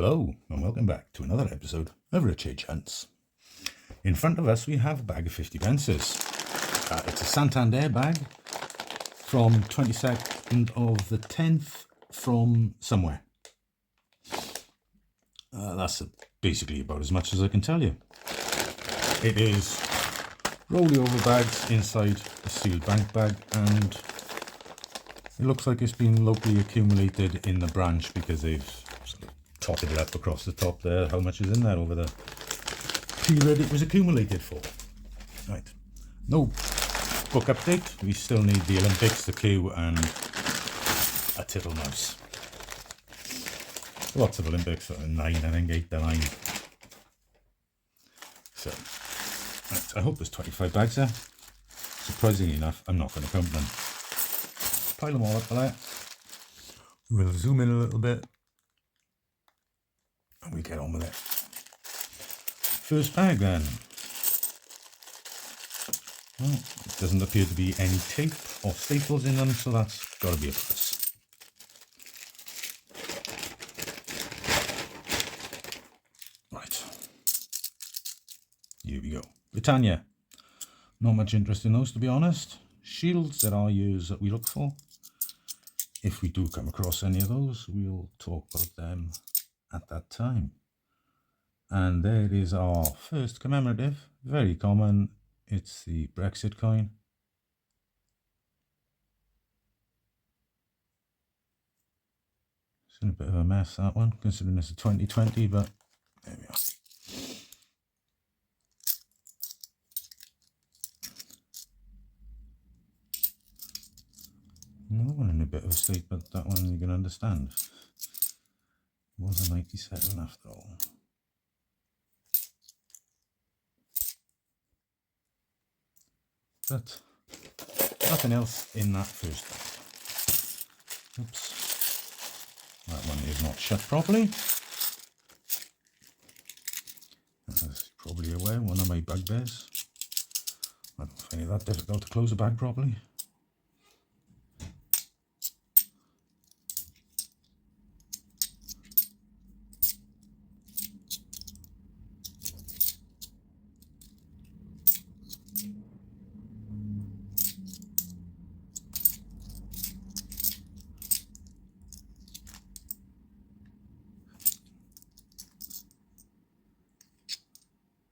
Hello, and welcome back to another episode of Rich H. Hunts. In front of us, we have a bag of 50 pences. It's a Santander bag from 22nd of the 10th from somewhere. That's basically about as much as I can tell you. It is rolly over bags inside a sealed bank bag, and it looks like it's been locally accumulated in the branch because they've sort of totted it up across the top there, how much is in there over the period it was accumulated for. Right, no book update. We still need the Olympics, the Q, and a Tittle-Mouse. Lots of Olympics, 9, I think 8 to 9. So, right, I hope there's 25 bags there. Surprisingly enough, I'm not going to count them. Pile them all up there. We'll zoom in a little bit and we get on with it. First bag then. Well, it doesn't appear to be any tape or staples in them, so that's got to be a plus. Right. Here we go. Britannia. Not much interest in those, to be honest. Shields, there are years that we look for. If we do come across any of those, we'll talk about them at that time. And there is our first commemorative, very common. It's the Brexit coin. It's in a bit of a mess, that one, considering it's a 2020, but there we are. Another one in a bit of a state, but that one you can understand. It was a 97 after all. But nothing else in that first bag. Oops. That one is not shut properly. As probably aware, one of my bugbears. I don't find it that difficult to close a bag properly.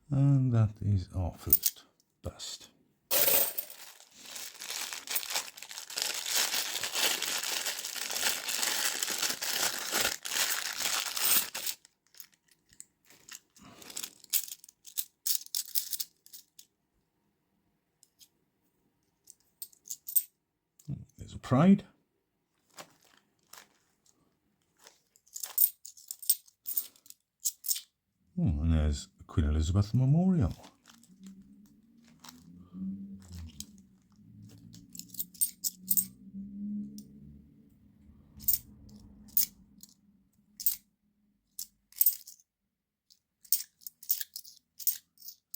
And that is our first bust. There's a Pride. Oh, and there's a Queen Elizabeth Memorial.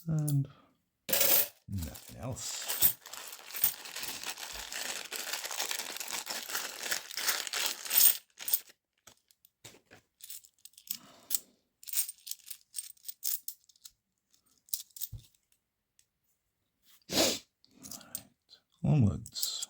And nothing else. Onwards.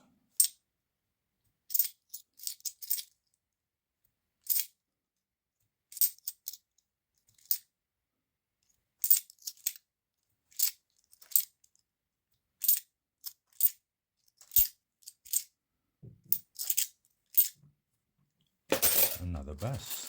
Another bust.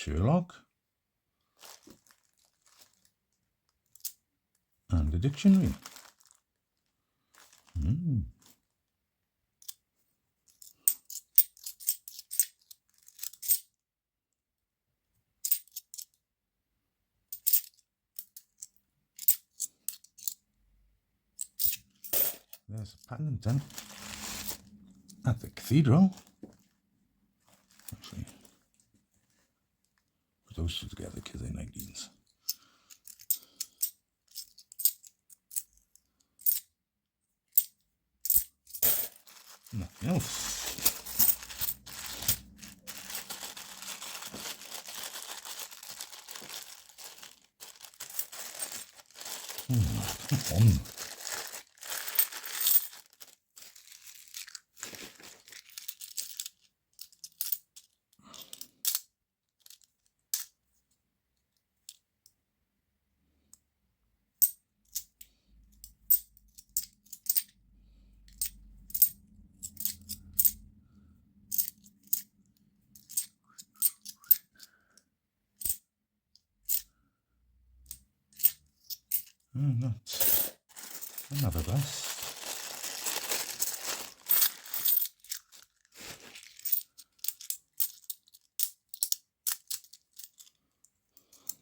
Sherlock. And the dictionary. there's a Paddington at the cathedral. Actually, put those two together because they're 19s. Nothing else. Come on. And that's another bus.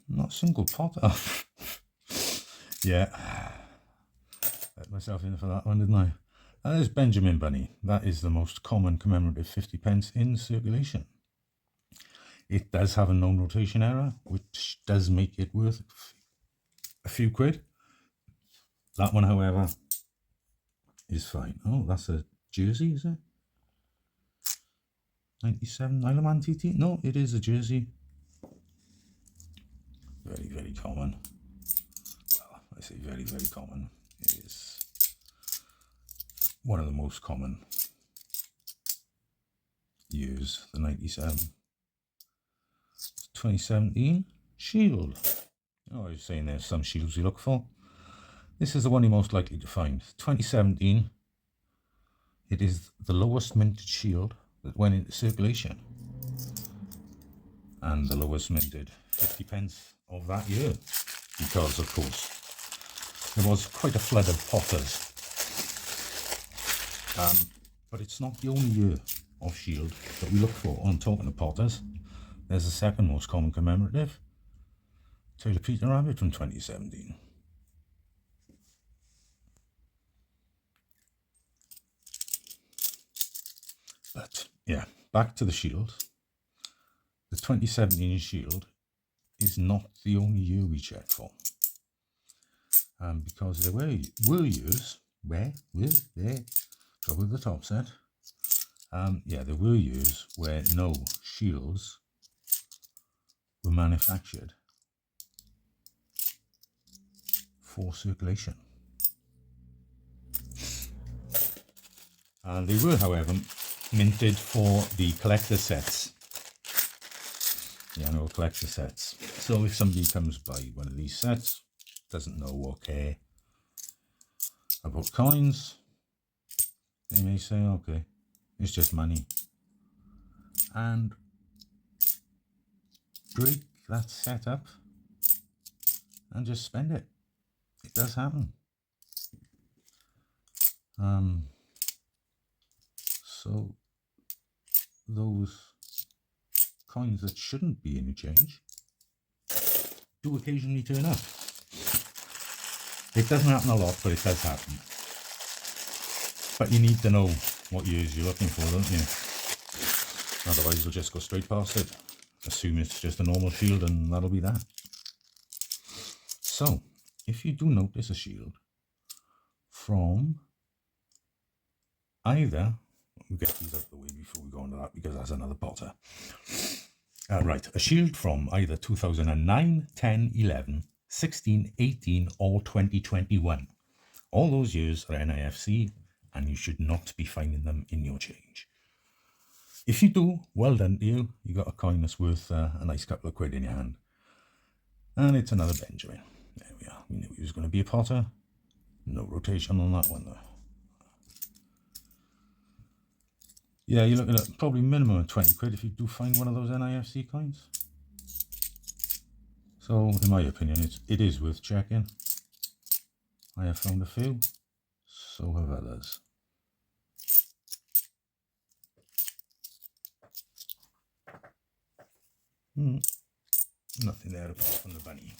Not a single Potter. Yeah, let myself in for that one, didn't I? And there's Benjamin Bunny. That is the most common commemorative 50p in circulation. It does have a known rotation error, which does make it worth a few quid. That one, however, is fine. Oh, that's a jersey, is it? 97 Isleman TT? No, it is a jersey. Very, very common. Well, I say very, very common. It is one of the most common years, the 97. 2017 Shield. Oh, I was saying there's some shields you look for. This is the one you're most likely to find. 2017. It is the lowest minted shield that went into circulation. And the lowest minted 50p of that year. Because, of course, there was quite a flood of Potters. But it's not the only year of shield that we look for. On talking of Potters, there's the second most common commemorative. Taylor Peter Rabbit from 2017. But yeah, back to the shield. The 2017 shield is not the only year we check for. Because there were years where, trouble with the top set. Yeah, there were years where no shields were manufactured for circulation. They were, however, minted for the collector sets, the annual collector sets. So if somebody comes by one of these sets, doesn't know or care about coins, they may say, okay, it's just money, and break that set up and just spend it. It does happen. So those coins that shouldn't be in exchange do occasionally turn up. It doesn't happen a lot, but it does happen. But you need to know what years you're looking for, don't you? Otherwise you'll just go straight past it, assume it's just a normal shield, and that'll be that. So if you do notice a shield from either, we'll get these out of the way before we go into that, because that's another Potter. Right, a shield from either 2009, 10, 11, 16, 18 or 2021. All those years are NIFC, and you should not be finding them in your change. If you do, well done to you. You got a coin that's worth a nice couple of quid in your hand. And it's another Benjamin. There we are. We knew he was going to be a Potter. No rotation on that one though. Yeah, you're looking at probably minimum of 20 quid if you do find one of those NIFC coins. So, in my opinion, it is worth checking. I have found a few, so have others. Nothing there apart from the bunny.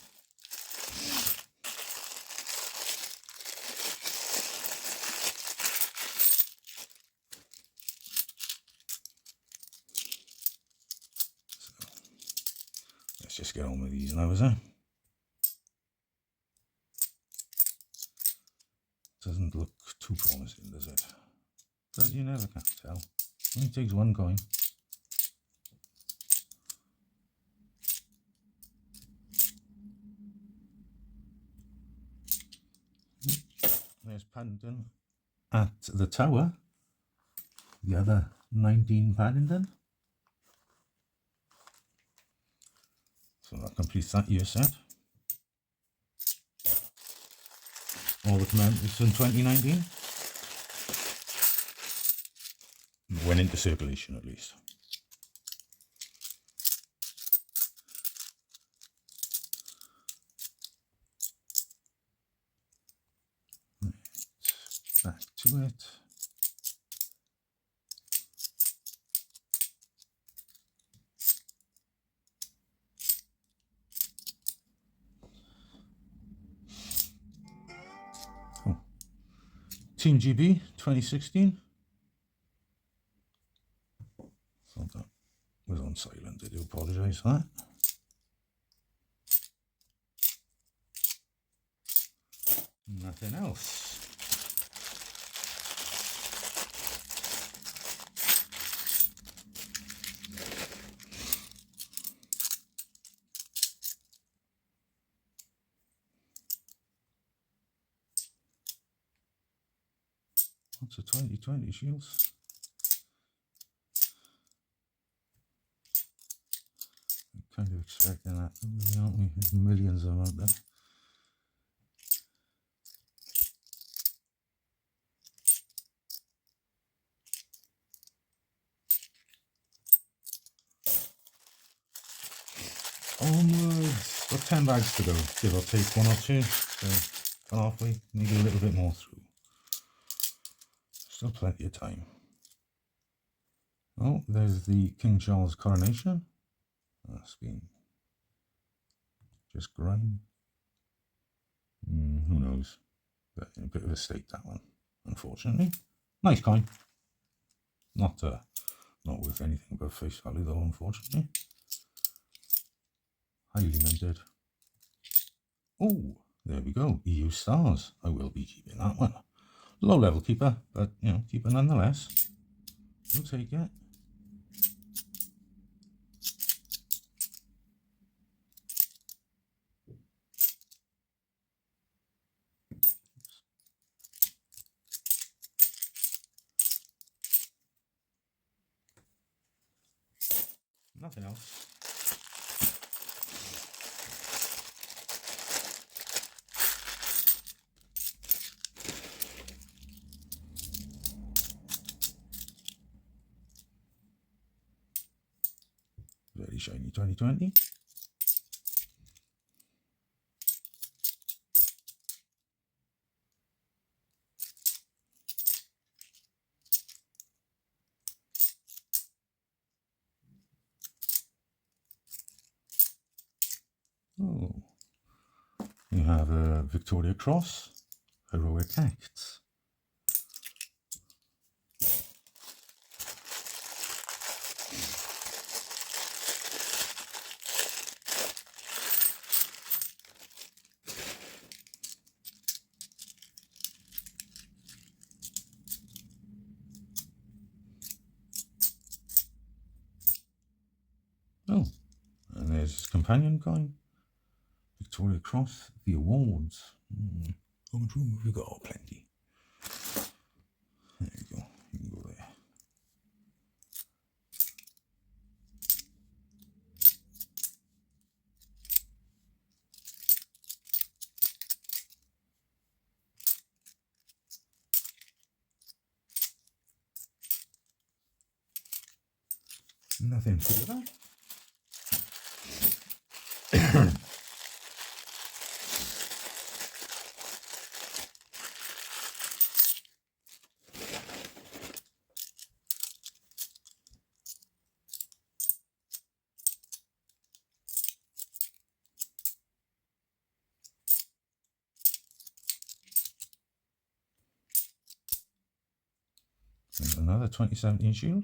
Let's just get on with these now, is it? Doesn't look too promising, does it? But you never can tell. Only takes one coin. There's Paddington at the Tower. The other 19 Paddington. So that completes that year set. All the commanders in 2019 went into circulation at least. Back to it. Oh. Team GB 2016. Thought that was on silent. I do apologise for that. Nothing else. What's a 2020 Shields? Kind of expecting that, really, aren't we? There's millions of them out there. Almost got 10 bags to go, give or take one or two. So halfway, maybe a little bit more through. Still plenty of time. Oh, there's the King Charles coronation. That's been just grime. Who knows? But in a bit of a state, that one, unfortunately. Nice coin. Not worth anything but face value though, unfortunately. Highly minted. Oh, there we go. EU stars. I will be keeping that one. Low level keeper, but you know, keeper nonetheless. We'll take it. Nothing else. Very shiny 2020. Oh, you have a Victoria Cross, Heroic Acts. Oh, and there's his companion coin. Victoria Cross, the awards. How much room have you got? Oh, plenty. There you go. You can go there. Nothing further. And another 2017 Shield.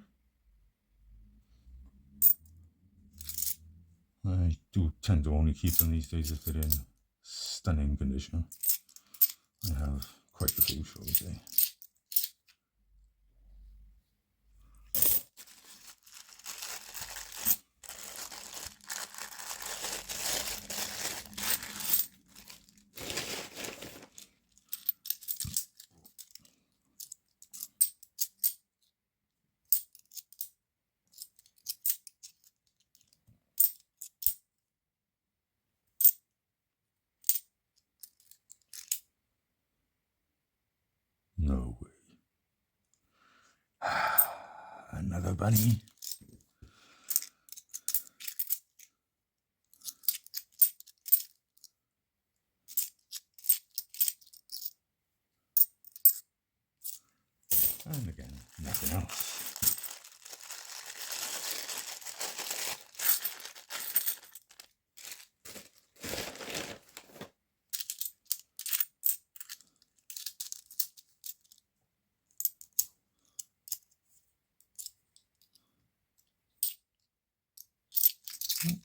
I do tend to only keep them these days if they're in stunning condition. I have quite a few, shall we say. No way. Another bunny. And again, nothing else.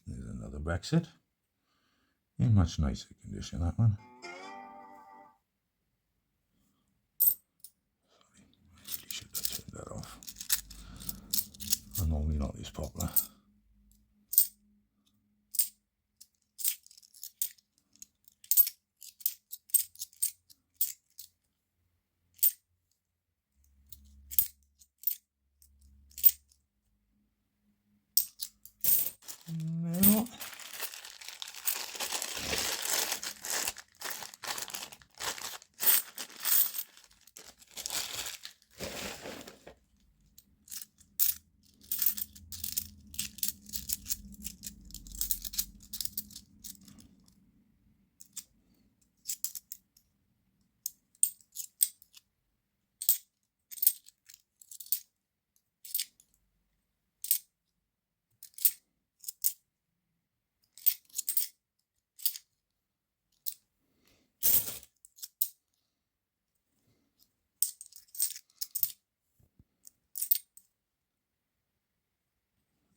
There's another Brexit. In much nicer condition, that one. Sorry, I really should have turned that off. I'm normally not this popular. No.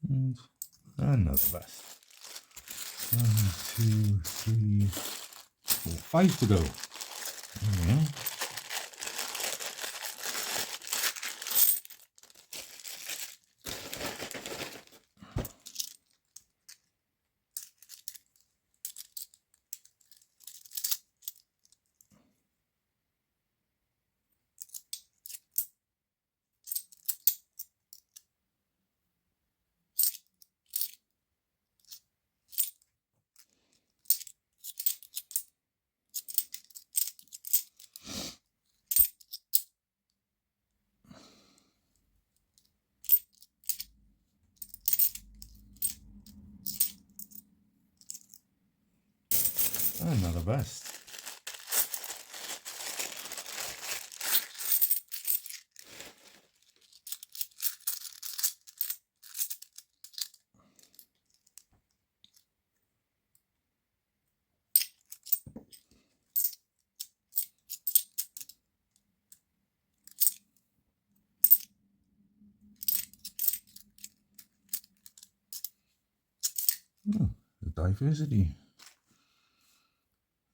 And another bus. 1, 2, 3, 4, 5 to go. There we are. Another bust. Oh, the diversity.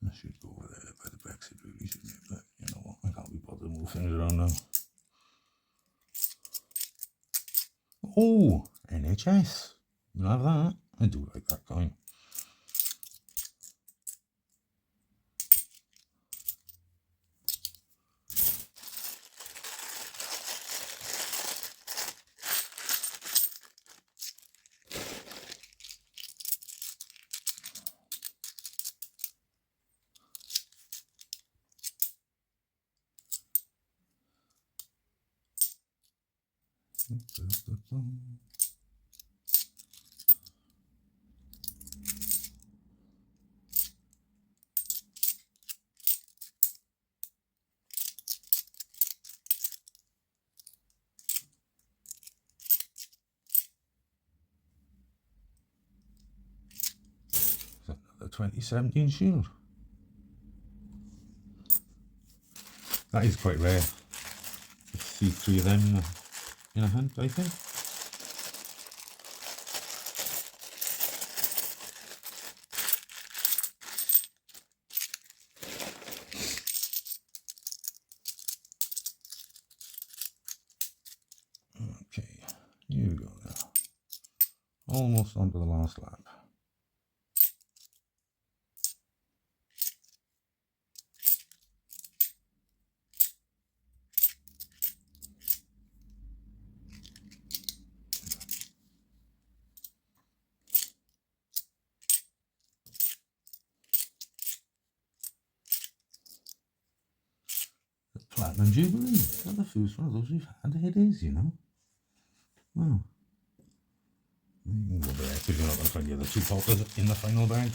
I should go over there by the Brexit, really, shouldn't it? But you know what, I can't be bothered moving it around now. Oh, NHS. You have that. I do like that coin. Another 2017 Shield. That is quite rare to see 3 of them in a hunt, I think. almost onto the last lap. The Platinum Jubilee. Well, the first one of those we've had. It is, you know. Well, you can go there because you're not going to find the other two poppers in the final bag.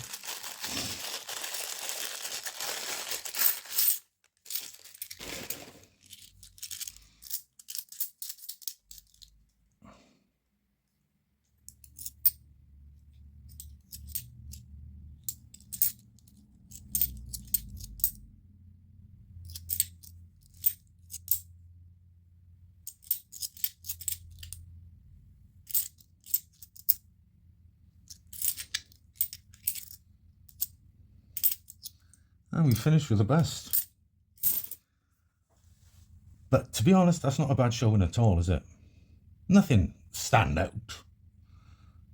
And we finished with the best. But to be honest, that's not a bad showing at all, is it? Nothing stand out.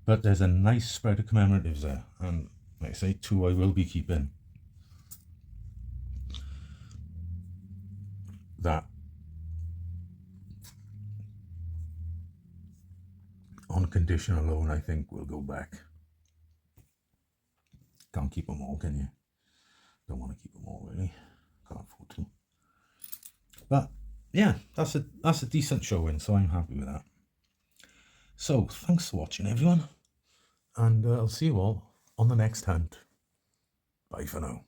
But there's a nice spread of commemoratives there. And like I say, 2 I will be keeping. That on condition alone, I think will go back. Can't keep them all, can you? Don't want to keep them all, really. Can't afford to. But yeah, that's a decent showing, so I'm happy with that. So thanks for watching, everyone, and I'll see you all on the next hunt. Bye for now.